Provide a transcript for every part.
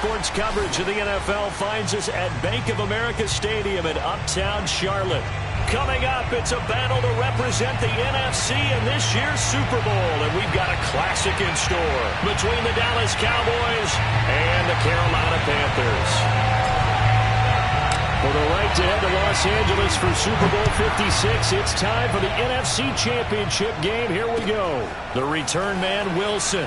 sports coverage of the NFL finds us at Bank of America Stadium in Uptown Charlotte. Coming up, it's a battle to represent the NFC in this year's Super Bowl, and we've got a classic in store between the Dallas Cowboys and the Carolina Panthers. For the right to head to Los Angeles for Super Bowl 56, it's time for the NFC Championship game. Here we go. The return man, Wilson.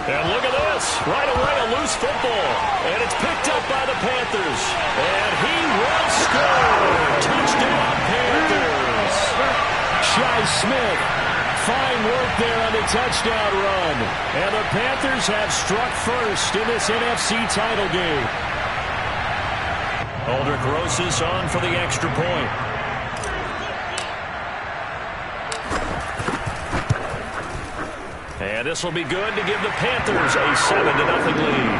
And look at this. Right away, a loose football. And it's picked up by the Panthers. And he will score. Touchdown, Panthers. Shi Smith. Fine work there on the touchdown run. And the Panthers have struck first in this NFC title game. Aldrich Rosas on for the extra point. And this will be good to give the Panthers a 7-0 lead.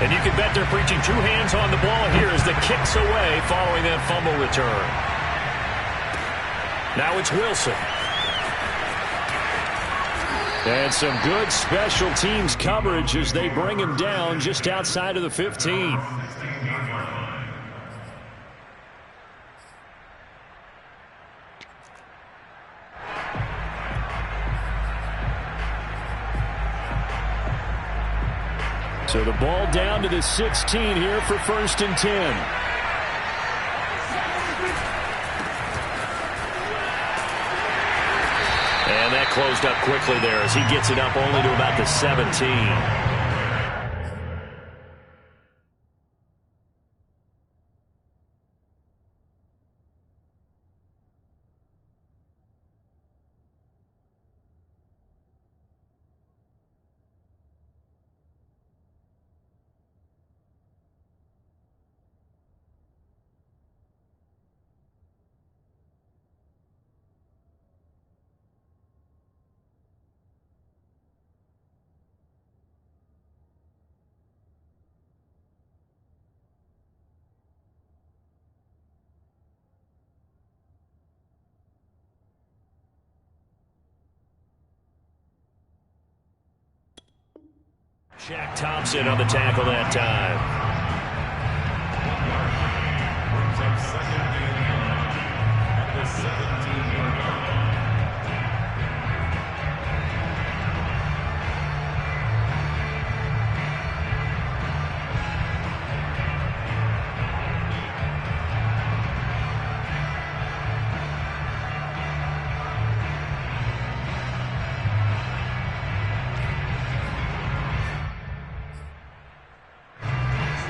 And you can bet they're preaching two hands on the ball here as the kick's away following that fumble return. Now it's Wilson. And some good special teams coverage as they bring him down just outside of the 15. So the ball down to the 16 here for 1st and 10. And that closed up quickly there as he gets it up only to about the 17. Shaq Thompson on the tackle that time.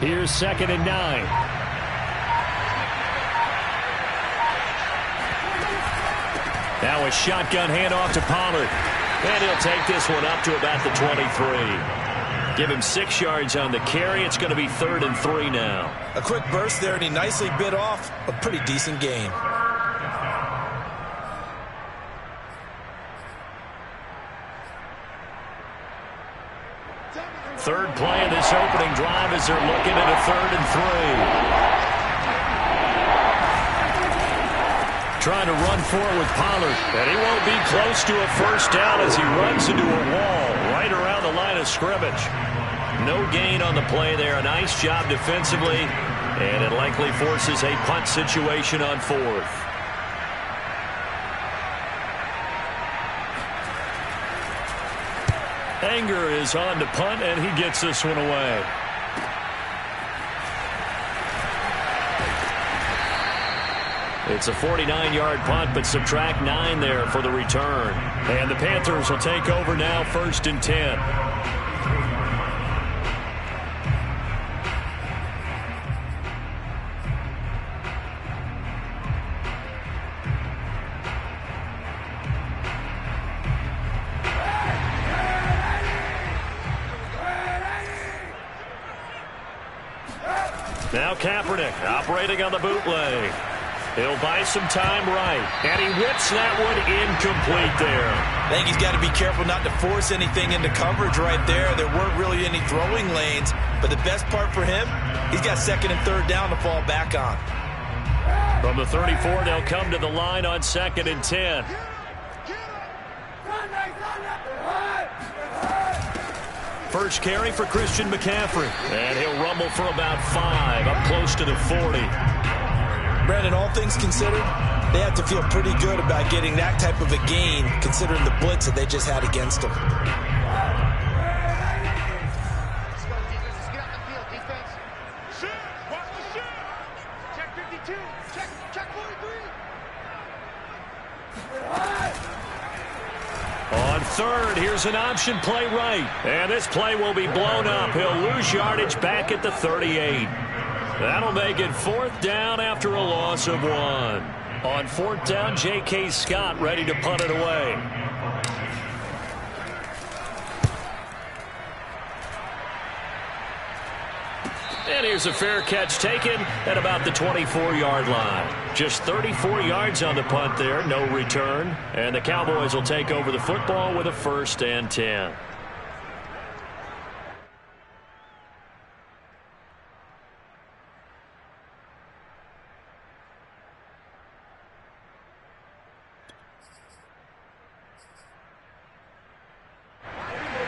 Here's 2nd and 9. Now a shotgun handoff to Pollard. And he'll take this one up to about the 23. Give him 6 yards on the carry. It's going to be 3rd and 3 now. A quick burst there, and he nicely bit off a pretty decent gain. Third play of this opening drive as they're looking at a 3rd and 3. Trying to run forward with Pollard. And he won't be close to a first down as he runs into a wall right around the line of scrimmage. No gain on the play there. A nice job defensively. And it likely forces a punt situation on 4th. Anger is on to punt, and he gets this one away. It's a 49-yard punt, but subtract 9 there for the return. And the Panthers will take over now, 1st and 10. Now Kaepernick operating on the bootleg. He'll buy some time right. And he whips that one incomplete there. I think he's got to be careful not to force anything into coverage right there. There weren't really any throwing lanes. But the best part for him, he's got 2nd and 3rd down to fall back on. From the 34, they'll come to the line on 2nd and 10. first carry for Christian McCaffrey. And he'll rumble for about 5, up close to the 40. Brandon, all things considered, they have to feel pretty good about getting that type of a gain, considering the blitz that they just had against them. Let's go, defense. Let's get out the field, defense. Shoot! Watch the shoot! Check 52. Check 43. On third, here's an option play right. And this play will be blown up. He'll lose yardage back at the 38. That'll make it 4th down after a loss of 1. On 4th down, J.K. Scott ready to punt it away. And here's a fair catch taken at about the 24-yard line. Just 34 yards on the punt there, no return. And the Cowboys will take over the football with a 1st and 10.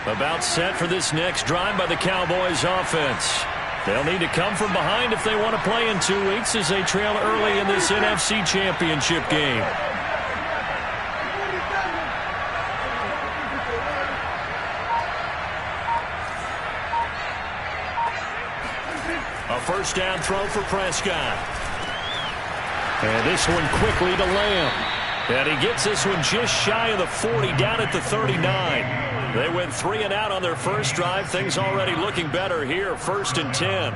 About set for this next drive by the Cowboys offense. They'll need to come from behind if they want to play in 2 weeks as they trail early in this NFC Championship game. A 1st down throw for Prescott. And this one quickly to Lamb. And he gets this one just shy of the 40, down at the 39. They went 3 and out on their first drive. Things already looking better here. 1st and 10.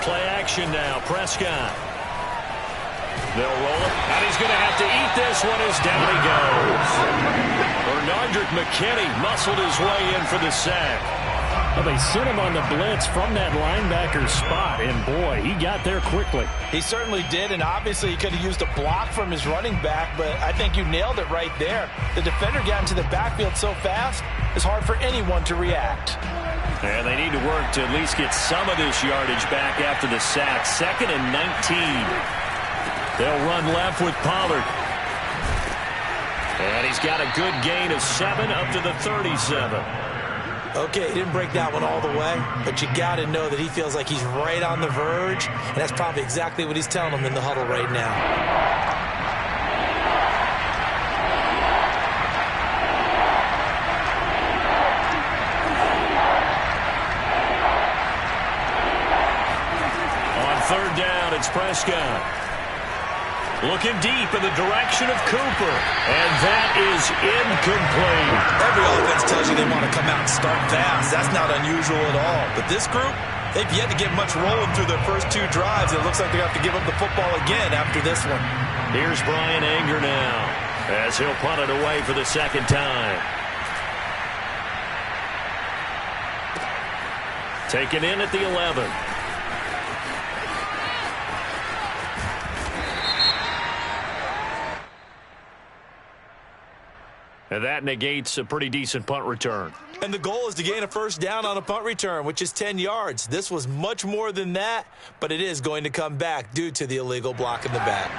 Play action now. Prescott. They'll roll it, and he's going to have to eat this one as down he goes. Bernardrick McKinney muscled his way in for the sack. Well, they sent him on the blitz from that linebacker spot, and boy, he got there quickly. He certainly did, and obviously he could have used a block from his running back, but I think you nailed it right there. The defender got into the backfield so fast, it's hard for anyone to react. And they need to work to at least get some of this yardage back after the sack. 2nd and 19. They'll run left with Pollard. And he's got a good gain of 7 up to the 37. Okay, he didn't break that one all the way, but you got to know that he feels like he's right on the verge, and that's probably exactly what he's telling them in the huddle right now. On 3rd down, it's Prescott. Looking deep in the direction of Cooper. And that is incomplete. Every offense tells you they want to come out and start fast. That's not unusual at all. But this group, they've yet to get much rolling through their first 2 drives. It looks like they have to give up the football again after this one. Here's Brian Anger now as he'll punt it away for the 2nd time. Taken in at the 11. And that negates a pretty decent punt return. And the goal is to gain a 1st down on a punt return, which is 10 yards. This was much more than that, but it is going to come back due to the illegal block in the back.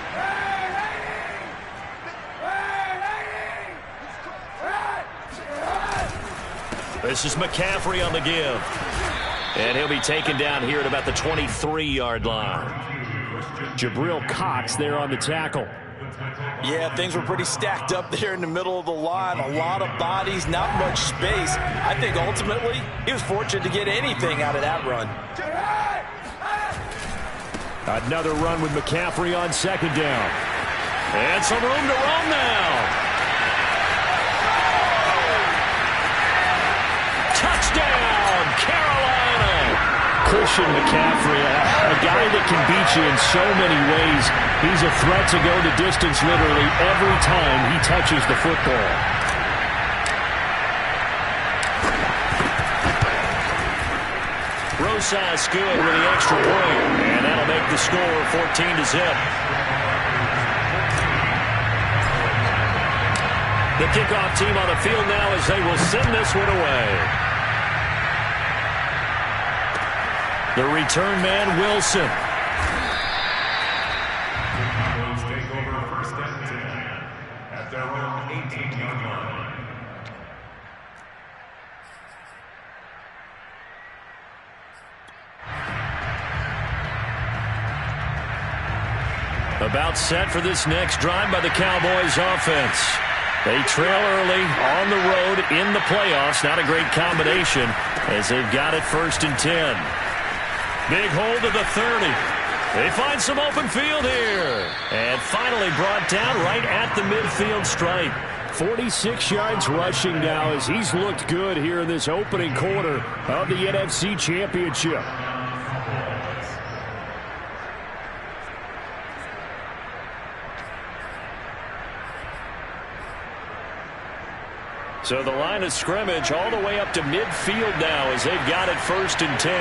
This is McCaffrey on the give. And he'll be taken down here at about the 23-yard line. Jabril Cox there on the tackle. Yeah, things were pretty stacked up there in the middle of the line. A lot of bodies, not much space. I think ultimately he was fortunate to get anything out of that run. Another run with McCaffrey on 2nd down. And some room to run now. Touchdown, Carolina! Christian McCaffrey, a guy that can beat you in so many ways. He's a threat to go the distance literally every time he touches the football. Rosas good with the extra point, and that'll make the score 14-0. The kickoff team on the field now as they will send this one away. The return man, Wilson. Cowboys take over first and 10 at their own 18-yard line. About set for this next drive by the Cowboys offense. They trail early on the road in the playoffs. Not a great combination as they've got it 1st and 10. Big hold to the 30. They find some open field here. And finally brought down right at the midfield stripe. 46 yards rushing now as he's looked good here in this opening quarter of the NFC Championship. So the line of scrimmage all the way up to midfield now as they've got it 1st and 10.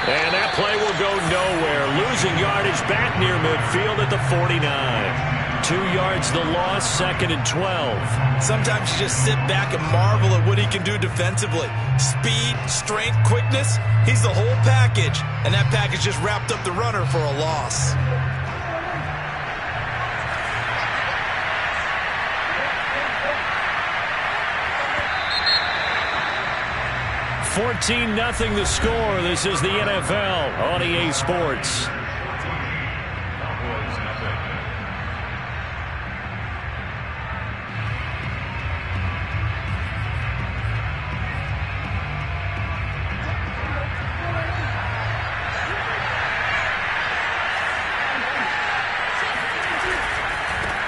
And that play will go nowhere. Losing yardage back near midfield at the 49. 2 yards the loss, 2nd and 12. Sometimes you just sit back and marvel at what he can do defensively. Speed, strength, quickness. He's the whole package. And that package just wrapped up the runner for a loss. $14-0 the score. This is the NFL on EA Sports.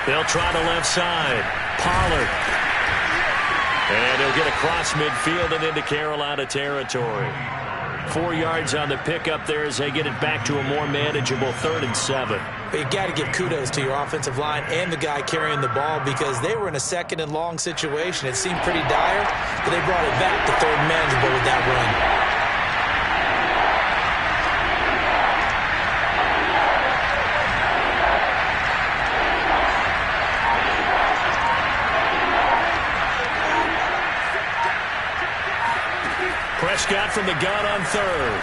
They'll try the left side. Pollard. And he'll get across midfield and into Carolina territory. 4 yards on the pickup there as they get it back to a more manageable 3rd and 7. But you got to give kudos to your offensive line and the guy carrying the ball because they were in a 2nd and long situation. It seemed pretty dire, but they brought it back to 3rd and manageable with that run. Prescott from the gun on 3rd.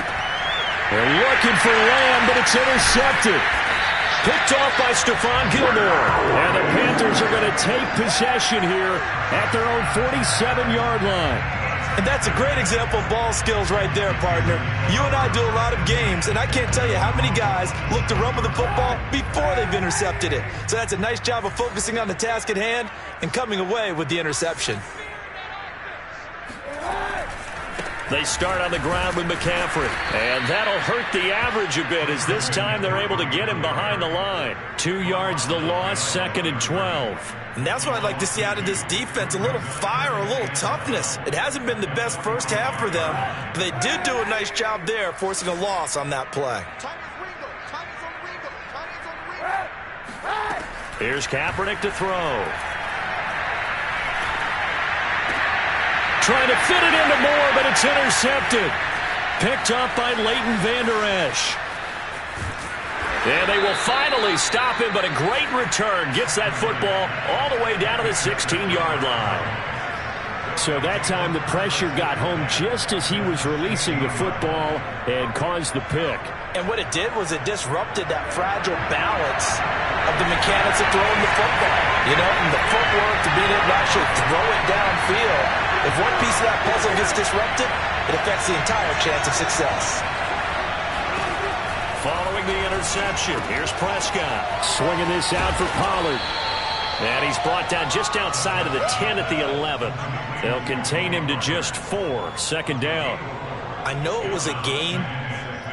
They're looking for Lamb, but it's intercepted. Picked off by Stephon Gilmore. And the Panthers are going to take possession here at their own 47-yard line. And that's a great example of ball skills right there, partner. You and I do a lot of games, and I can't tell you how many guys look to run with the football before they've intercepted it. So that's a nice job of focusing on the task at hand and coming away with the interception. They start on the ground with McCaffrey. And that'll hurt the average a bit as this time they're able to get him behind the line. 2 yards the loss, 2nd and 12. And that's what I'd like to see out of this defense, a little fire, a little toughness. It hasn't been the best first half for them, but they did do a nice job there forcing a loss on that play. Here's Kaepernick to throw. Trying to fit it into Moore, but it's intercepted. Picked up by Leighton Vander Esch. And they will finally stop him, but a great return. Gets that football all the way down to the 16-yard line. So that time the pressure got home just as he was releasing the football and caused the pick. And what it did was it disrupted that fragile balance of the mechanics of throwing the football. You know, and the footwork to being able to actually throw it downfield. If one piece of that puzzle gets disrupted, it affects the entire chance of success. Following the interception, here's Prescott. Swinging this out for Pollard. And he's brought down just outside of the 10 at the 11. They'll contain him to just 4. 2nd down. I know it was a gain,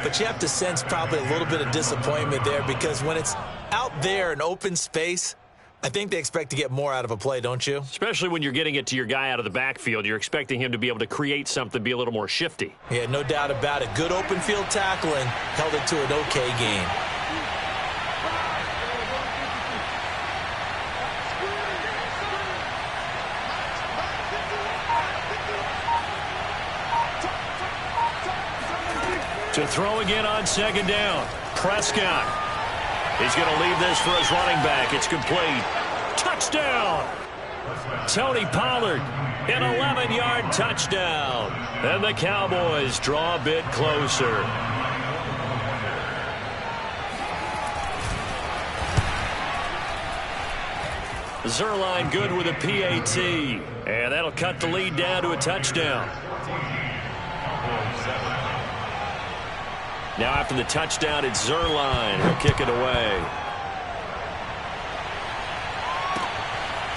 but you have to sense probably a little bit of disappointment there because when it's out there in open space, I think they expect to get more out of a play, don't you? Especially when you're getting it to your guy out of the backfield. You're expecting him to be able to create something, be a little more shifty. Yeah, no doubt about it. Good open field tackling held it to an okay game. To throw again on second down. Prescott. He's going to leave this for his running back. It's complete. Touchdown. Tony Pollard, an 11-yard touchdown. And the Cowboys draw a bit closer. Zerline good with a PAT. And that'll cut the lead down to a touchdown. Now after the touchdown, it's Zerline. He'll kick it away.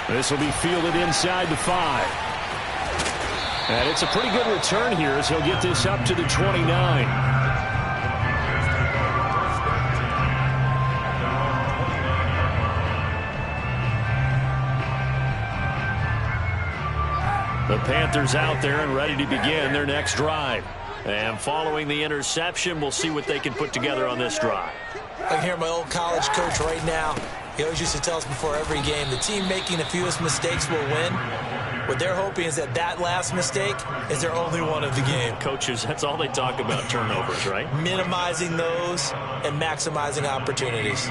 This will be fielded inside the 5. And it's a pretty good return here as he'll get this up to the 29. The Panthers out there and ready to begin their next drive. And following the interception, we'll see what they can put together on this drive. I can hear my old college coach right now. He always used to tell us before every game, the team making the fewest mistakes will win. What they're hoping is that that last mistake is their only one of the game. Coaches, that's all they talk about, turnovers, right? Minimizing those and maximizing opportunities.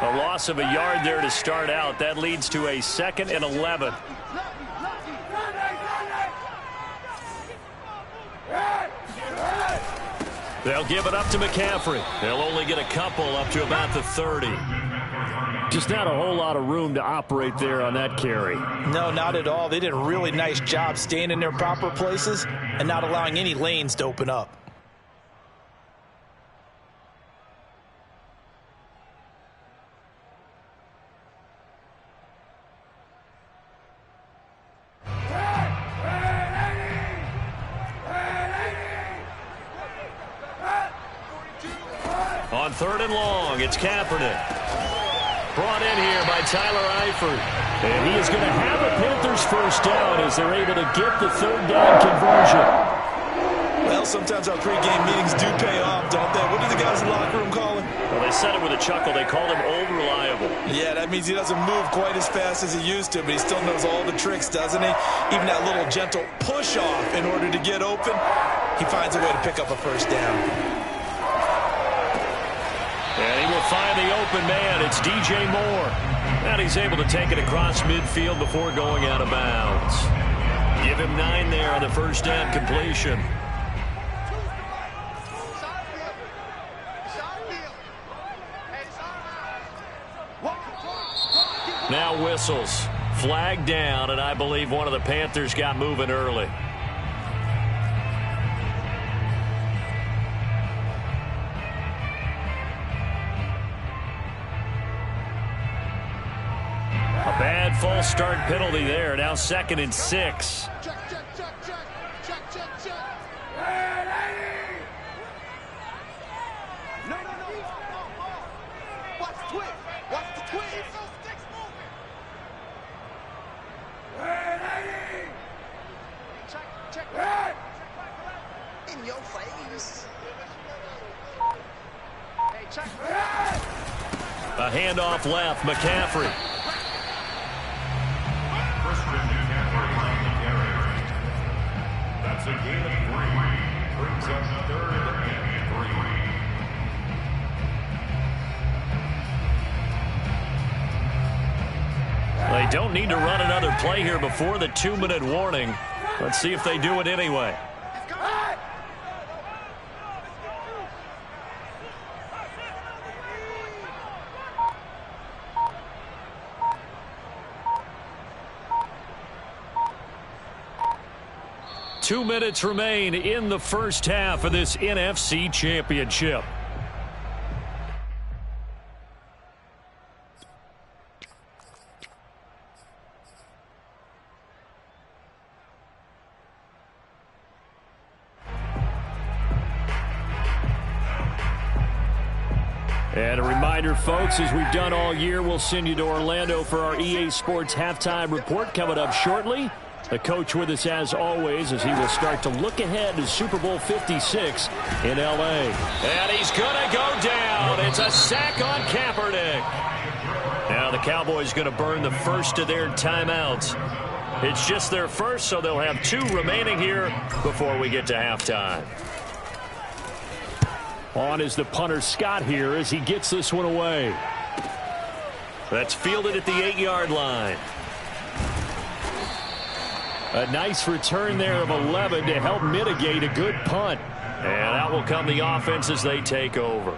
A loss of a yard there to start out. That leads to a 2nd and 11. They'll give it up to McCaffrey. They'll only get a couple up to about the 30. Just not a whole lot of room to operate there on that carry. No, not at all. They did a really nice job staying in their proper places and not allowing any lanes to open up. On 3rd and long, it's Kaepernick. Brought in here by Tyler Eifert. And he is going to have a Panthers first down as they're able to get the 3rd down conversion. Well, sometimes our pregame meetings do pay off, don't they? What do the guys in the locker room call him? Well, they said it with a chuckle. They called him old reliable. Yeah, that means he doesn't move quite as fast as he used to, but he still knows all the tricks, doesn't he? Even that little gentle push-off in order to get open, he finds a way to pick up a first down. And he will find the open man. It's DJ Moore. And he's able to take it across midfield before going out of bounds. Give him 9 there on the first down completion. Now whistles. Flag down, and I believe one of the Panthers got moving early. A bad false start penalty there. Now 2nd and 6. No. Watch the twist. Watch the twist. Check. In your face. Hey, check. A handoff left. McCaffrey. That's a gain of 3. Brings up 3rd and 3. They don't need to run another play here before the 2-minute warning. Let's see if they do it anyway. 2 minutes remain in the first half of this NFC Championship. And a reminder, folks, as we've done all year, we'll send you to Orlando for our EA Sports Halftime Report coming up shortly. The coach with us as always as he will start to look ahead to Super Bowl 56 in L.A. And he's going to go down. It's a sack on Kaepernick. Now the Cowboys going to burn the first of their timeouts. It's just their first, so they'll have 2 remaining here before we get to halftime. On is the punter Scott here as he gets this one away. That's fielded at the 8-yard line. A nice return there of 11 to help mitigate a good punt. And out will come the offense as they take over.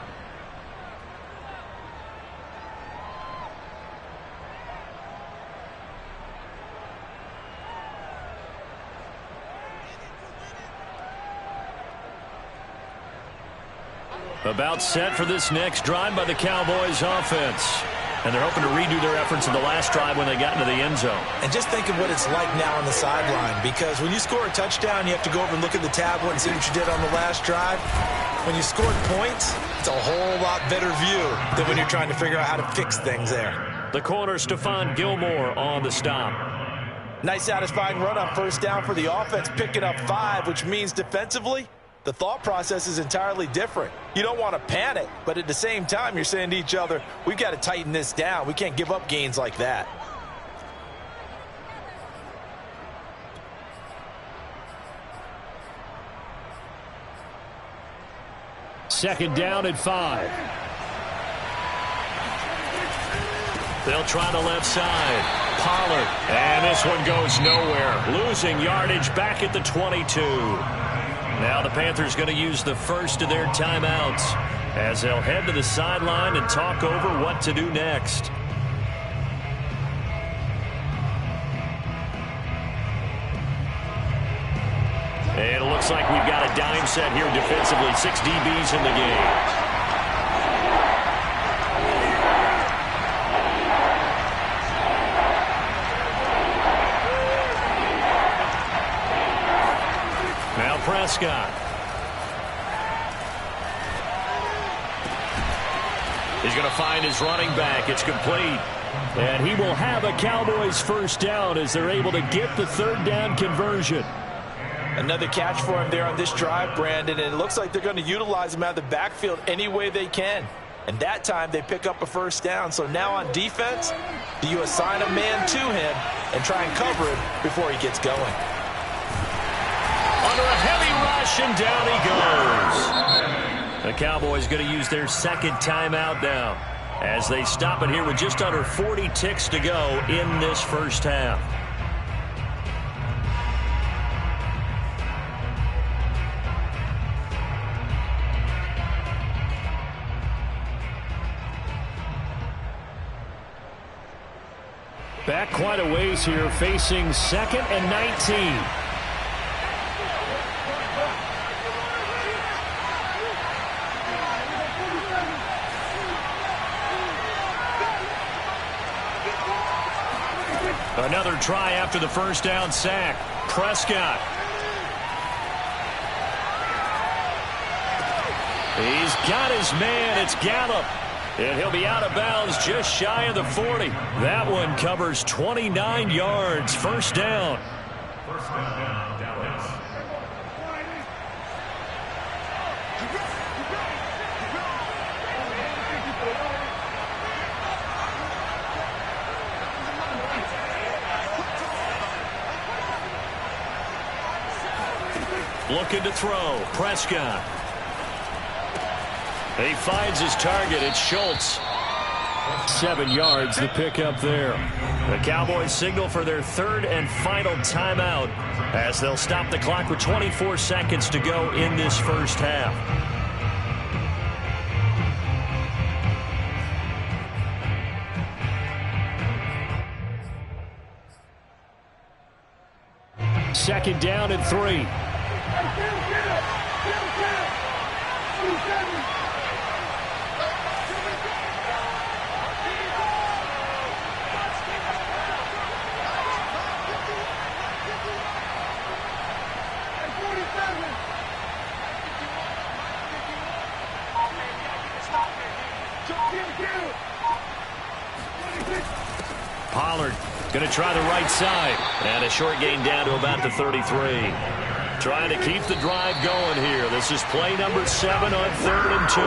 About set for this next drive by the Cowboys offense. And they're hoping to redo their efforts in the last drive when they got into the end zone. And just think of what it's like now on the sideline, because when you score a touchdown, you have to go over and look at the tablet and see what you did on the last drive. When you scored points, it's a whole lot better view than when you're trying to figure out how to fix things there. The corner, Stephon Gilmore, on the stop. Nice satisfying run on first down for the offense, picking up 5, which means defensively, the thought process is entirely different. You don't want to panic, but at the same time, you're saying to each other, we've got to tighten this down. We can't give up gains like that. Second down at 5. They'll try the left side. Pollard. And this one goes nowhere. Losing yardage back at the 22. Now the Panthers going to use the first of their timeouts as they'll head to the sideline and talk over what to do next. And it looks like we've got a dime set here defensively. 6 DBs in the game. Prescott. He's going to find his running back. It's complete. And he will have a Cowboys first down as they're able to get the third down conversion. Another catch for him there on this drive, Brandon, and it looks like they're going to utilize him out of the backfield any way they can. And that time they pick up a first down. So now on defense, do you assign a man to him and try and cover him before he gets going? Under a heavy rush, and down he goes. The Cowboys going to use their second timeout now as they stop it here with just under 40 ticks to go in this first half. Back quite a ways here, facing 2nd and 19. Another try after the first down sack. Prescott. He's got his man. It's Gallup. And he'll be out of bounds just shy of the 40. That one covers 29 yards. First down. First down, Dallas. Looking to throw. Prescott. He finds his target. It's Schultz. 7 yards the pickup there. The Cowboys signal for their third and final timeout as they'll stop the clock with 24 seconds to go in this first half. Second down and 3. Pollard going Going to try the right side. And a short gain down to about the 33. Trying to keep the drive going here. This is play number 7 on 3rd and 2.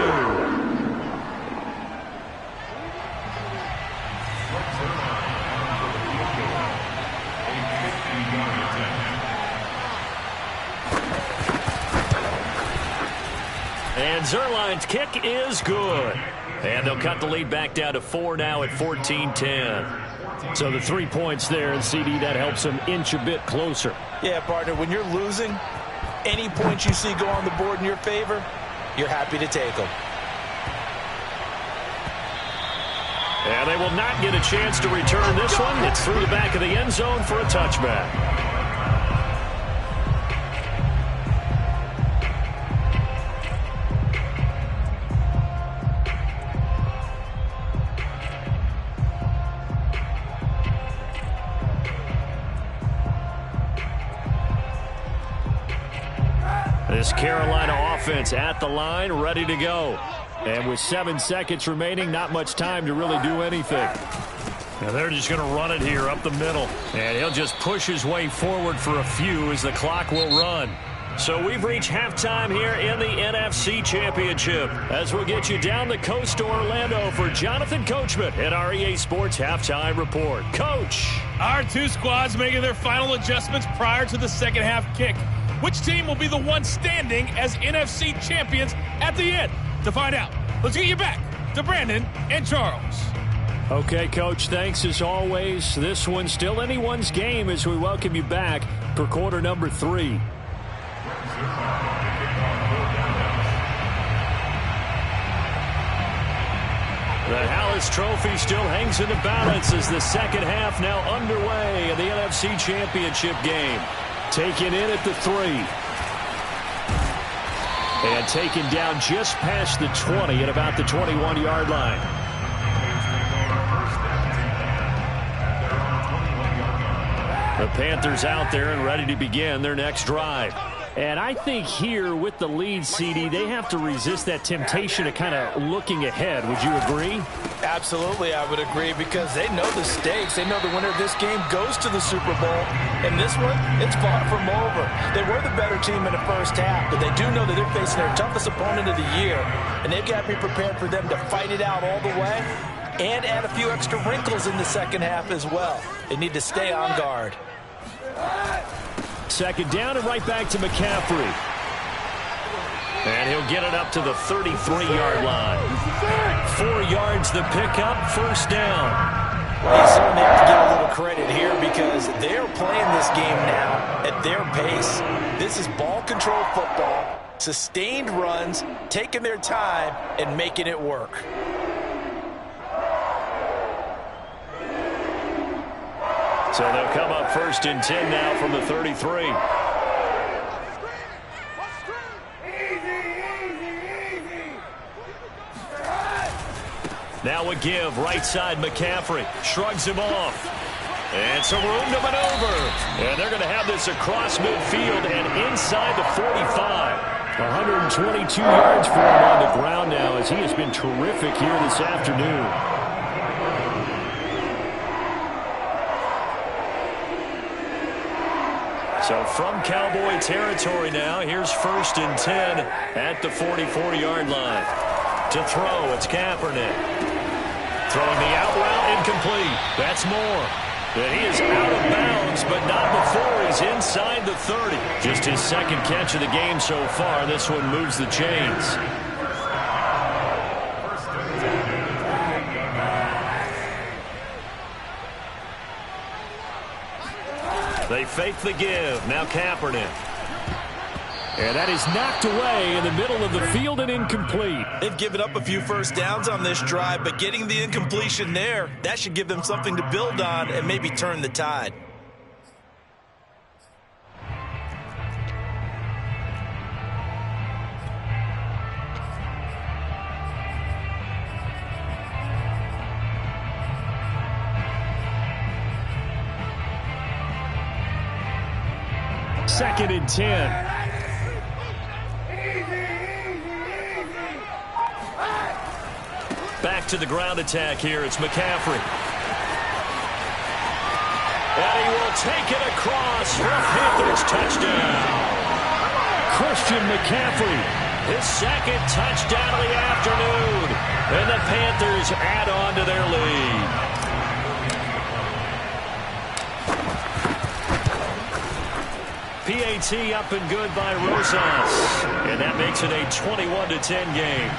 And Zerline's kick is good. And they'll cut the lead back down to 4 now at 14-10. So the 3 points there, and CD, that helps them inch a bit closer. Yeah, partner, when you're losing, any points you see go on the board in your favor, you're happy to take them. And they will not get a chance to return this one. It's through the back of the end zone for a touchback. This Carolina offense at the line, ready to go. And with 7 seconds remaining, not much time to really do anything. Now they're just going to run it here up the middle. And he'll just push his way forward for a few as the clock will run. So we've reached halftime here in the NFC Championship. As we'll get you down the coast to Orlando for Jonathan Coachman at our EA Sports Halftime Report. Coach. Our two squads making their final adjustments prior to the second half kick. Which team will be the one standing as NFC champions at the end? To find out, let's get you back to Brandon and Charles. Okay, Coach, thanks as always. This one's still anyone's game as we welcome you back for quarter number 3. The Hallis Trophy still hangs in the balance as the second half now underway in the NFC Championship game. Taken in at the 3. And taken down just past the 20 at about the 21-yard line. The Panthers out there and ready to begin their next drive. And I think here with the lead, CD, they have to resist that temptation of kind of looking ahead. Would you agree? Absolutely, I would agree, because they know the stakes. They know the winner of this game goes to the Super Bowl. And this one, it's far from over. They were the better team in the first half, but they do know that they're facing their toughest opponent of the year. And they've got to be prepared for them to fight it out all the way and add a few extra wrinkles in the second half as well. They need to stay on guard. Second down and right back to McCaffrey. And he'll get it up to the 33-yard line. 4 yards the pickup, first down. They certainly have to get a little credit here because they're playing this game now at their pace. This is ball control football, sustained runs, taking their time, and making it work. So they'll come up 1st and 10 now from the 33. Now a give, right side McCaffrey. Shrugs him off. And some room to maneuver. And they're going to have this across midfield and inside the 45. 122 yards for him on the ground now as he has been terrific here this afternoon. So from Cowboy territory now, here's 1st and 10 at the 44-yard line. To throw, it's Kaepernick. Throwing the out route, incomplete. That's Moore. And he is out of bounds, but not before he's inside the 30. Just his second catch of the game so far. This one moves the chains. They fake the give. Now Kaepernick. And that is knocked away in the middle of the field and incomplete. They've given up a few first downs on this drive, but getting the incompletion there, that should give them something to build on and maybe turn the tide. Second and 10. Back to the ground attack here. It's McCaffrey. And he will take it across for a Panthers touchdown. Christian McCaffrey, his second touchdown of the afternoon. And the Panthers add on to their lead. PAT up and good by Rosas. And that makes it a 21-10 game.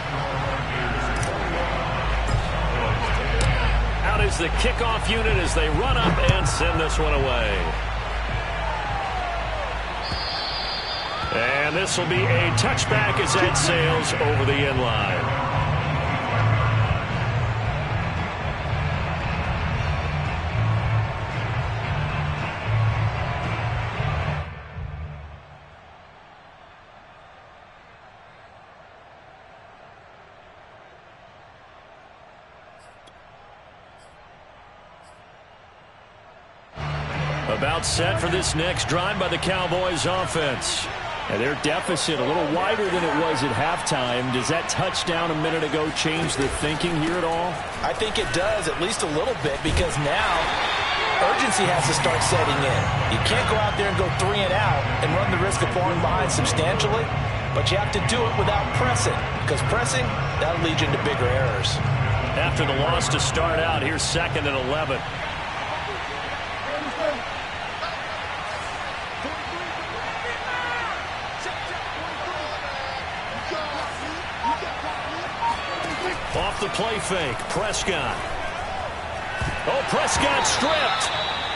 Out is the kickoff unit as they run up and send this one away. And this will be a touchback as that sails over the end line. About set for this next drive by the Cowboys offense. And their deficit a little wider than it was at halftime. Does that touchdown a minute ago change the thinking here at all? I think it does, at least a little bit, because now urgency has to start setting in. You can't go out there and go 3 and out and run the risk of falling behind substantially, but you have to do it without pressing, because pressing, that'll lead you into bigger errors. After the loss to start out, here's 2nd and 11. Off the play fake, Prescott. Oh, Prescott stripped.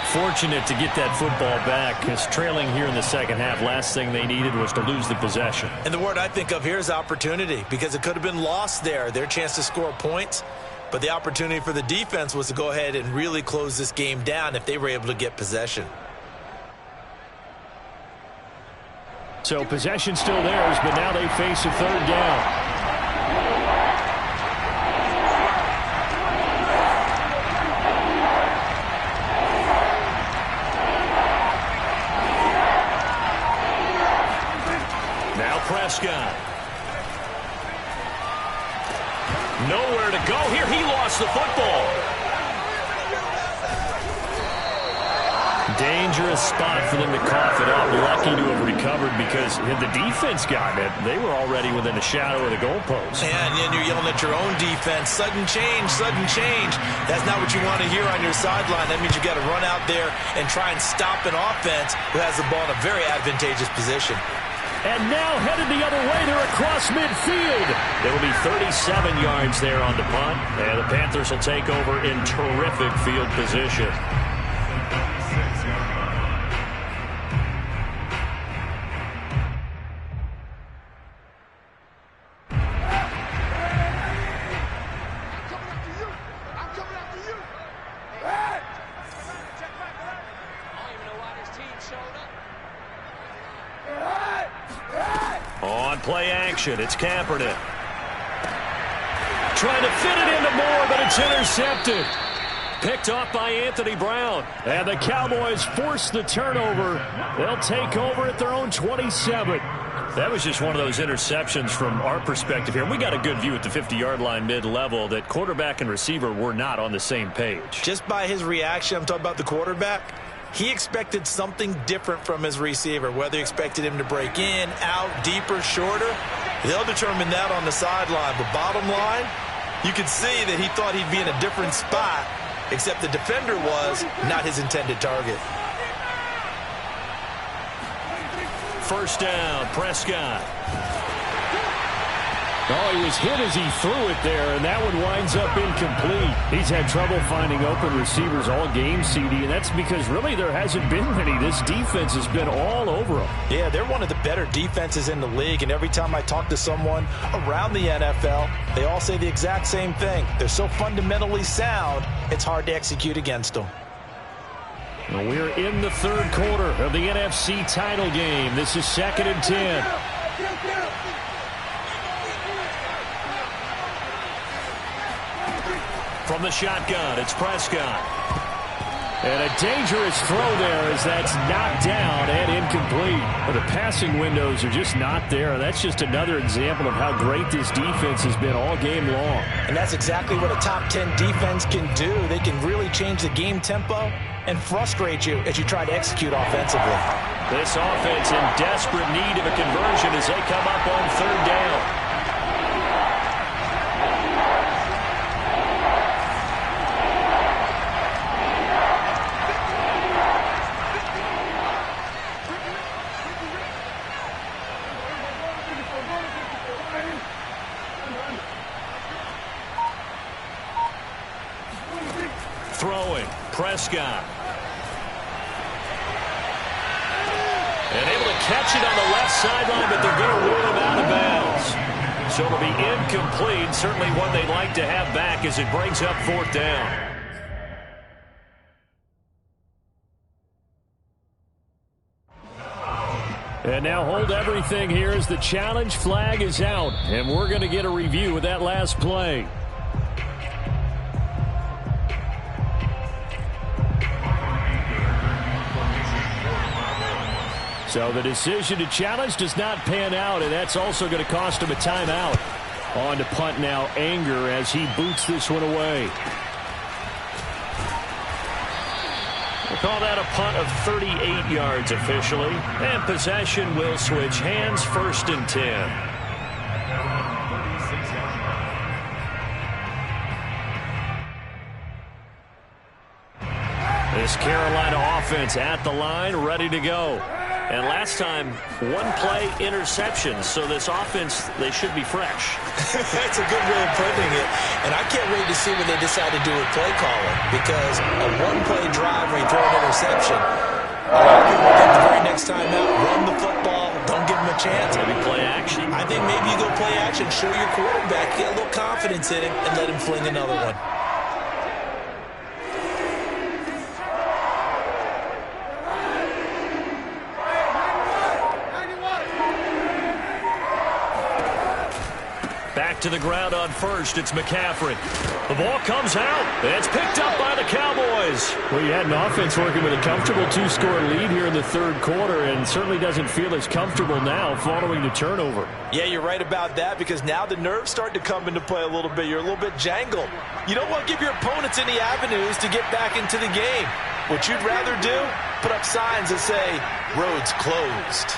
Fortunate to get that football back, because trailing here in the second half, last thing they needed was to lose the possession. And the word I think of here is opportunity, because it could have been lost there, their chance to score points. But the opportunity for the defense was to go ahead and really close this game down if they were able to get possession. So possession still theirs, but now they face a 3rd down. Prescott. Nowhere to go here. He lost the football. Dangerous spot for them to cough it up. Lucky to have recovered, because had the defense gotten it, they were already within a shadow of the goalpost. And then you're yelling at your own defense. Sudden change, sudden change. That's not what you want to hear on your sideline. That means you got to run out there and try and stop an offense who has the ball in a very advantageous position. And now headed the other way. They're across midfield. It'll be 37 yards there on the punt. And the Panthers will take over in terrific field position. Play action. It's Kaepernick. Trying to fit it into Moore, but it's intercepted. Picked off by Anthony Brown. And the Cowboys force the turnover. They'll take over at their own 27. That was just one of those interceptions from our perspective here. We got a good view at the 50-yard line mid-level that quarterback and receiver were not on the same page. Just by his reaction, I'm talking about the quarterback, he expected something different from his receiver, whether he expected him to break in, out, deeper, shorter. They'll determine that on the sideline. But bottom line, you could see that he thought he'd be in a different spot, except the defender was not his intended target. First down, Prescott. Oh, he was hit as he threw it there, and that one winds up incomplete. He's had trouble finding open receivers all game, CD, and that's because really there hasn't been many. This defense has been all over them. Yeah, they're one of the better defenses in the league, and every time I talk to someone around the NFL, they all say the exact same thing. They're so fundamentally sound, it's hard to execute against them. Well, we're in the third quarter of the NFC title game. This is 2nd and 10. From the shotgun, it's Prescott. And a dangerous throw there as that's knocked down and incomplete. But the passing windows are just not there. That's just another example of how great this defense has been all game long. And that's exactly what a top 10 defense can do. They can really change the game tempo and frustrate you as you try to execute offensively. This offense in desperate need of a conversion as they come up on third down. Throwing, Prescott. And able to catch it on the left sideline, but they're going to rule him out of bounds. So it'll be incomplete. Certainly one they'd like to have back as it brings up fourth down. And now hold everything here as the challenge flag is out. And we're going to get a review of that last play. So the decision to challenge does not pan out, and that's also going to cost him a timeout. On to punt now, Anger, as he boots this one away. We'll call that a punt of 38 yards officially. And possession will switch hands, 1st and 10. This Carolina offense at the line, ready to go. And last time, one-play interception. So this offense, they should be fresh. That's a good way of putting it. And I can't wait to see what they decide to do with play calling. Because a one-play drive where you throw an interception, I think the very next time out, run the football, don't give them a chance. Maybe play action. I think maybe you go play action, show your quarterback, get a little confidence in him, and let him fling another one. To the ground on first, it's McCaffrey. The ball comes out, and it's picked up by the Cowboys. Well, you had an offense working with a comfortable 2-score lead here in the third quarter, and certainly doesn't feel as comfortable now following the turnover. Yeah, you're right about that, because now the nerves start to come into play a little bit. You're a little bit jangled. You don't want to give your opponents any avenues to get back into the game. What you'd rather do, put up signs that say, roads closed.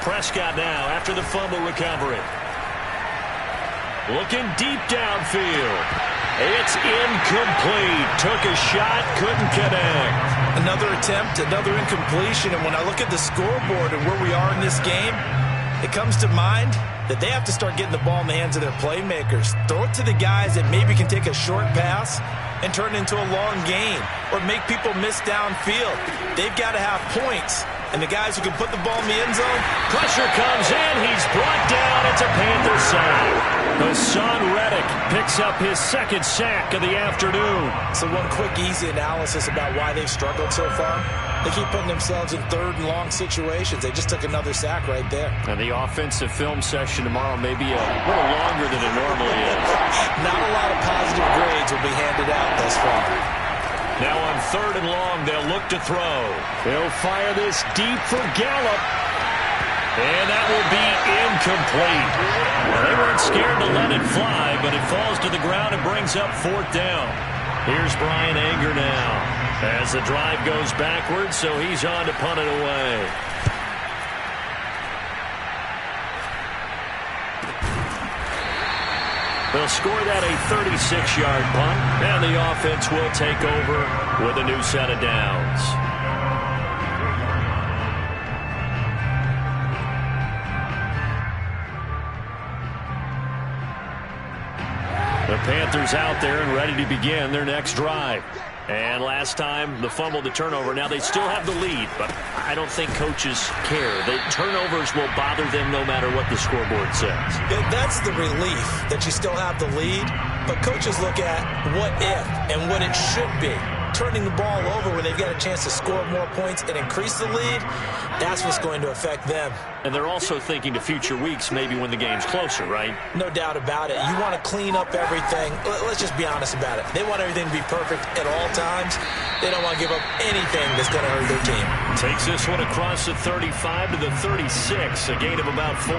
Prescott now after the fumble recovery. Looking deep downfield. It's incomplete. Took a shot, couldn't connect. Another attempt, another incompletion. And when I look at the scoreboard and where we are in this game, it comes to mind that they have to start getting the ball in the hands of their playmakers. Throw it to the guys that maybe can take a short pass and turn it into a long gain or make people miss downfield. They've got to have points. And the guys who can put the ball in the end zone. Pressure comes in. He's brought down. It's a Panther sack. Hassan Reddick picks up his second sack of the afternoon. So one quick, easy analysis about why they've struggled so far. They keep putting themselves in third and long situations. They just took another sack right there. And the offensive film session tomorrow may be a little longer than it normally is. Not a lot of positive grades will be handed out thus far. Now on third and long, they'll look to throw. They'll fire this deep for Gallup. And that will be incomplete. Well, they weren't scared to let it fly, but it falls to the ground and brings up fourth down. Here's Brian Anger now as the drive goes backwards, so he's on to punt it away. They'll score that a 36-yard punt, and the offense will take over with a new set of downs. The Panthers out there and ready to begin their next drive. And last time, the fumble, the turnover. Now, they still have the lead, but I don't think coaches care. The turnovers will bother them no matter what the scoreboard says. Yeah, that's the relief that you still have the lead, but coaches look at what if and what it should be. turning the ball over when they've got a chance to score more points and increase the lead, that's what's going to affect them. And they're also thinking to future weeks, maybe when the game's closer, right? No doubt about it. You want to clean up everything. Let's just be honest about it. They want everything to be perfect at all times. They don't want to give up anything that's going to hurt their team. Takes this one across the 35 to the 36, a gain of about 4.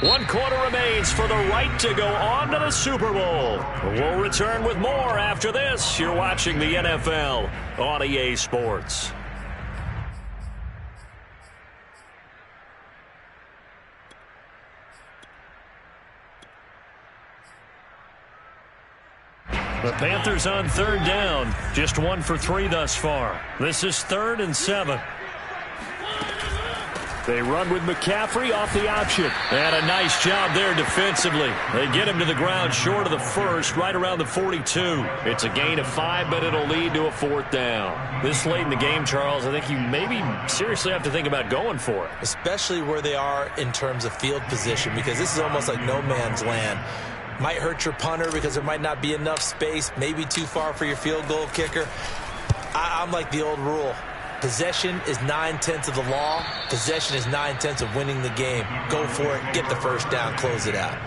One quarter remains for the right to go on to the Super Bowl. We'll return with more after this. You're watching the NFL on EA Sports. The Panthers on third down. Just 1 for 3 thus far. This is 3rd and 7. They run with McCaffrey off the option. And a nice job there defensively. They get him to the ground short of the first, right around the 42. It's a gain of 5, but it'll lead to a 4th down. This late in the game, Charles, I think you maybe seriously have to think about going for it. Especially where they are in terms of field position, because this is almost like no man's land. Might hurt your punter because there might not be enough space, maybe too far for your field goal kicker. I'm like the old rule. Possession is 9/10 of the law. Possession is 9/10 of winning the game. Go for it. Get the first down. Close it out.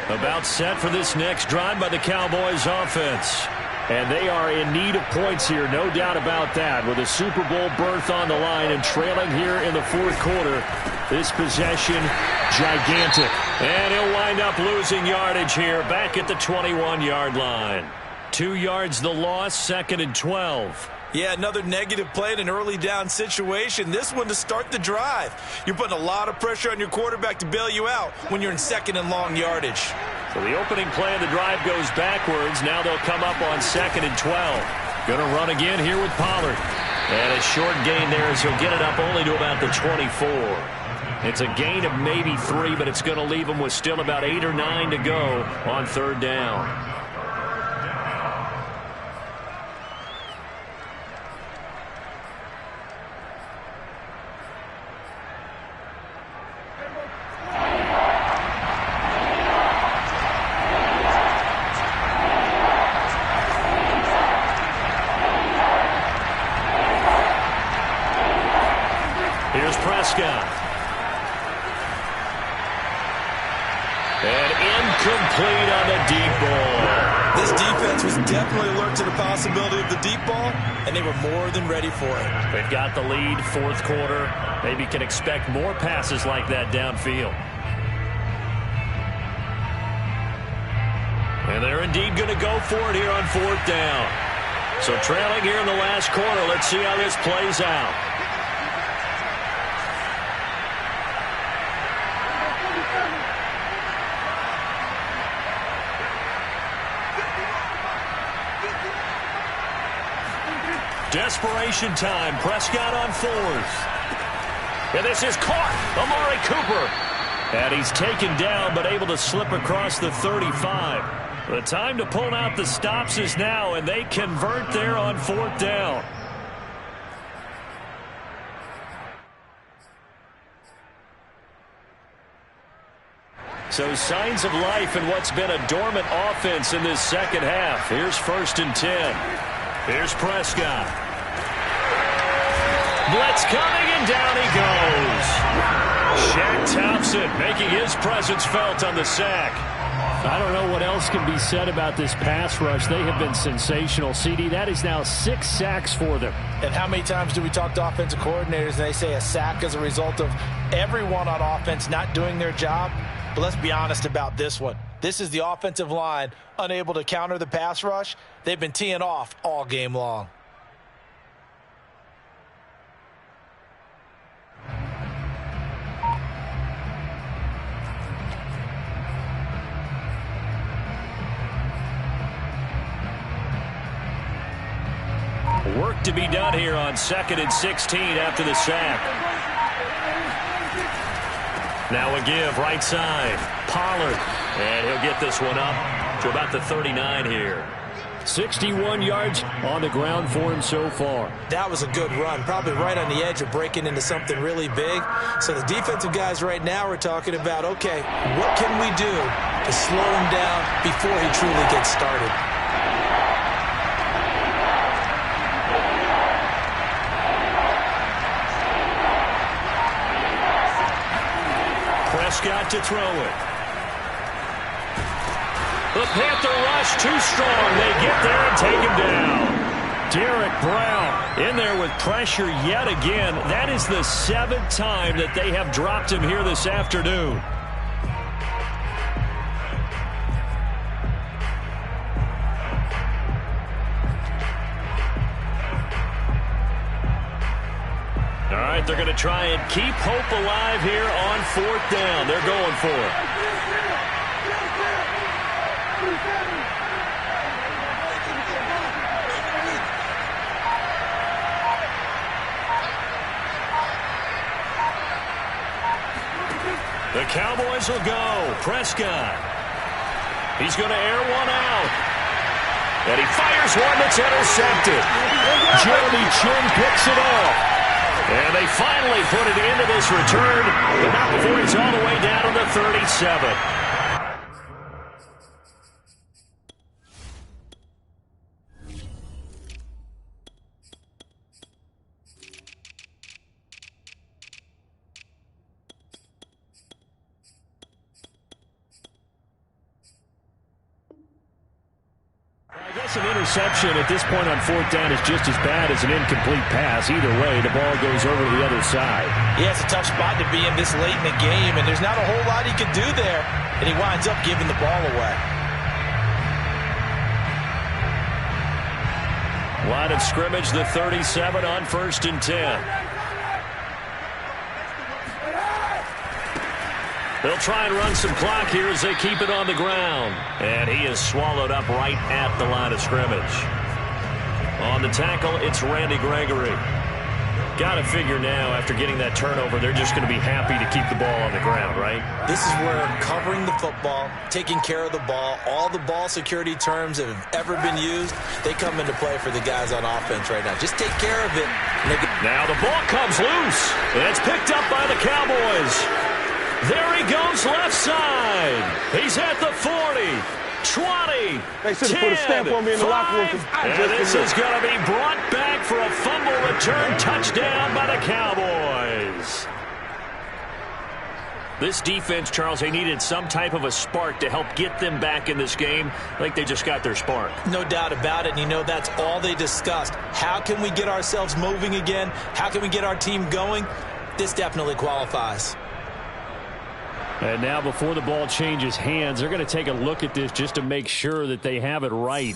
About set for this next drive by the Cowboys offense. And they are in need of points here, no doubt about that. With a Super Bowl berth on the line and trailing here in the 4th quarter. This possession, gigantic. And he'll wind up losing yardage here back at the 21-yard line. 2 yards the loss, 2nd and 12. Yeah, another negative play in an early down situation. This one to start the drive. You're putting a lot of pressure on your quarterback to bail you out when you're in 2nd and long yardage. So the opening play of the drive goes backwards. Now they'll come up on 2nd and 12. Going to run again here with Pollard. And a short gain there as he'll get it up only to about the 24. It's a gain of maybe 3, but it's going to leave him with still about 8 or 9 to go on 3rd down. Here's Prescott. And incomplete on the deep ball. This defense was definitely alert to the possibility of the deep ball, and they were more than ready for it. They've got the lead, 4th quarter. Maybe can expect more passes like that downfield. And they're indeed going to go for it here on 4th down. So trailing here in the last quarter, let's see how this plays out. Desperation time. Prescott on 4th. And this is caught. Amari Cooper. And he's taken down but able to slip across the 35. The time to pull out the stops is now, and they convert there on 4th down. So signs of life in what's been a dormant offense in this 2nd half. Here's 1st and 10. Here's Prescott. Blitz coming, and down he goes. Shaq Thompson making his presence felt on the sack. I don't know what else can be said about this pass rush. They have been sensational. CD, that is now 6 sacks for them. And how many times do we talk to offensive coordinators and they say a sack as a result of everyone on offense not doing their job? But let's be honest about this one. This is the offensive line unable to counter the pass rush. They've been teeing off all game long. Work to be done here on 2nd and 16 after the sack. Now a give, right side. Pollard. And he'll get this one up to about the 39 here. 61 yards on the ground for him so far. That was a good run, probably right on the edge of breaking into something really big. So the defensive guys right now are talking about, okay, what can we do to slow him down before he truly gets started? Prescott to throw it. The Panther rush too strong. They get there and take him down. Derek Brown in there with pressure yet again. That is the 7th time that they have dropped him here this afternoon. All right, they're going to try and keep hope alive here on 4th down. They're going for it. The Cowboys will go. Prescott. He's going to air one out. And he fires one that's intercepted. Jeremy Chin picks it off. And they finally put it into this return, but not before he's all the way down to the 37. I guess an interception at this point on 4th down is just as bad as an incomplete pass. Either way, the ball goes over to the other side. Yeah, it's a tough spot to be in this late in the game, and there's not a whole lot he can do there, and he winds up giving the ball away. Line of scrimmage, the 37 on 1st and 10. They'll try and run some clock here as they keep it on the ground. And he is swallowed up right at the line of scrimmage. On the tackle, it's Randy Gregory. Got to figure now, after getting that turnover, they're just going to be happy to keep the ball on the ground, right? This is where covering the football, taking care of the ball, all the ball security terms that have ever been used, they come into play for the guys on offense right now. Just take care of it. Now the ball comes loose, and it's picked up by the Cowboys. There he goes left side. He's at the 40, 20, They should 10, have put a stamp on me in the locker room. And this is going to be brought back for a fumble return touchdown by the Cowboys. This defense, Charles, they needed some type of a spark to help get them back in this game. I think they just got their spark. No doubt about it, and you know that's all they discussed. How can we get ourselves moving again? How can we get our team going? This definitely qualifies. And now before the ball changes hands, they're going to take a look at this just to make sure that they have it right.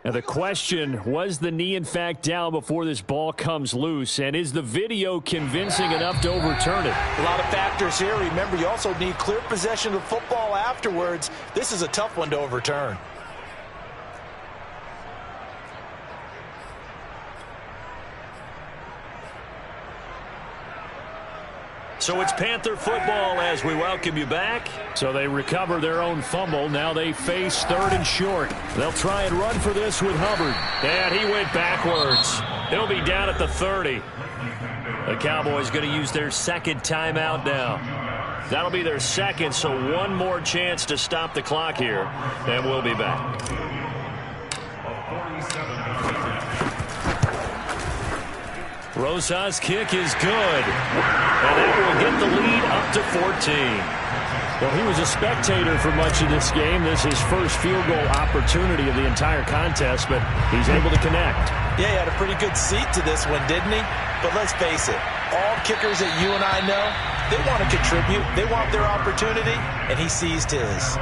Now the question, was the knee in fact down before this ball comes loose? And is the video convincing enough to overturn it? A lot of factors here. Remember, you also need clear possession of the football afterwards. This is a tough one to overturn. So it's Panther football as we welcome you back. So they recover their own fumble. Now they face 3rd and short. They'll try and run for this with Hubbard. And he went backwards. He'll be down at the 30. The Cowboys going to use their 2nd timeout now. That'll be their 2nd, so one more chance to stop the clock here. And we'll be back. Rosa's kick is good. And that will get the lead up to 14. Well, he was a spectator for much of this game. This is his first field goal opportunity of the entire contest, but he's able to connect. Yeah, he had a pretty good seat to this one, didn't he? But let's face it, all kickers that you and I know, they want to contribute. They want their opportunity, and he seized his.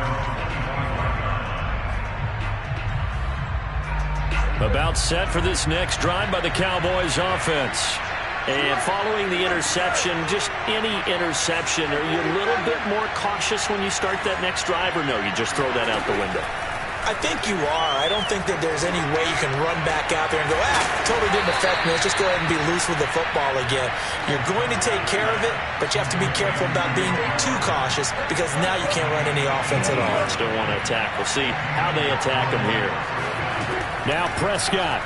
About set for this next drive by the Cowboys offense. And following the interception, just any interception, are you a little bit more cautious when you start that next drive, or no, you just throw that out the window? I think you are. I don't think that there's any way you can run back out there and go, totally didn't affect me. Let's just go ahead and be loose with the football again. You're going to take care of it, but you have to be careful about being too cautious because now you can't run any offense at all. Still want to attack. We'll see how they attack him here. Now Prescott.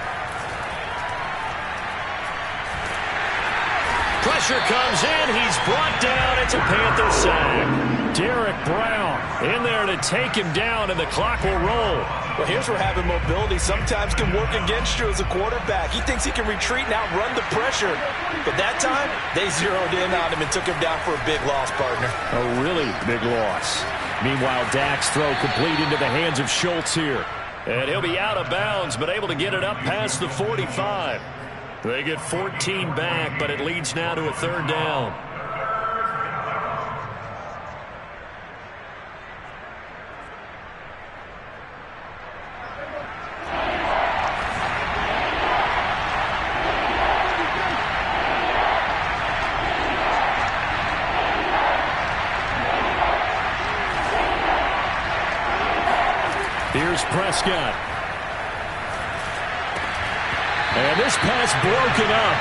Pressure comes in. He's brought down. It's a Panther sack. Derek Brown in there to take him down, and the clock will roll. Well, here's where having mobility sometimes can work against you as a quarterback. He thinks he can retreat and outrun the pressure. But that time, they zeroed in on him and took him down for a big loss, partner. A really big loss. Meanwhile, Dak's throw complete into the hands of Schultz here. And he'll be out of bounds, but able to get it up past the 45. They get 14 back, but it leads now to a third down. Here's Prescott. And this pass broken up.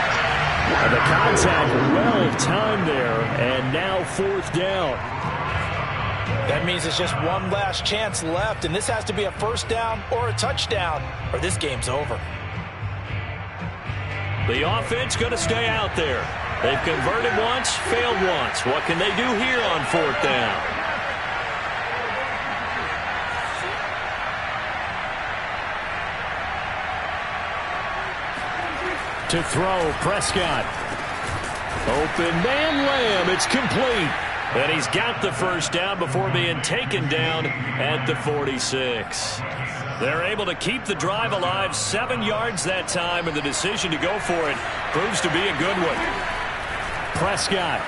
And the contact well timed there. And now fourth down. That means it's just one last chance left. And this has to be a first down or a touchdown, or this game's over. The offense going to stay out there. They've converted once, failed once. What can they do here on fourth down? To throw, Prescott. Open man, Lamb. It's complete. And he's got the first down before being taken down at the 46. They're able to keep the drive alive, 7 yards that time, and the decision to go for it proves to be a good one. Prescott.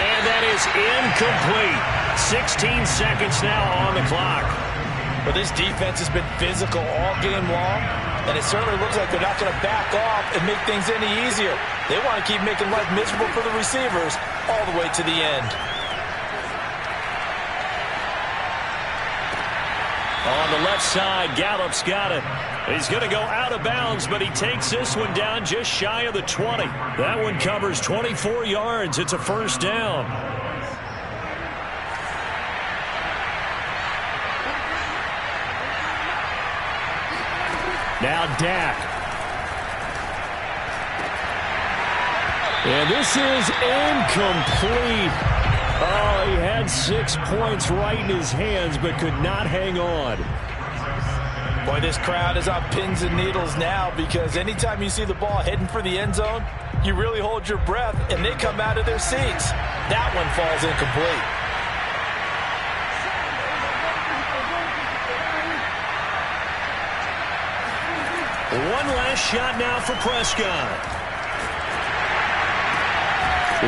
And that is incomplete. 16 seconds now on the clock. Well, this defense has been physical all game long, and it certainly looks like they're not going to back off and make things any easier. They want to keep making life miserable for the receivers all the way to the end. On the left side, Gallup's got it. He's going to go out of bounds, but he takes this one down just shy of the 20. That one covers 24 yards. It's a first down. Now Dak. And this is incomplete. Oh, he had 6 points right in his hands, but could not hang on. Boy, this crowd is on pins and needles now because anytime you see the ball heading for the end zone, you really hold your breath, and they come out of their seats. That one falls incomplete. One last shot now for Prescott.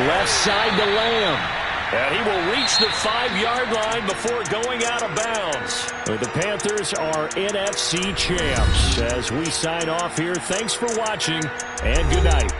Left side to Lamb. And he will reach the 5-yard line before going out of bounds. The Panthers are NFC champs. As we sign off here, thanks for watching, and good night.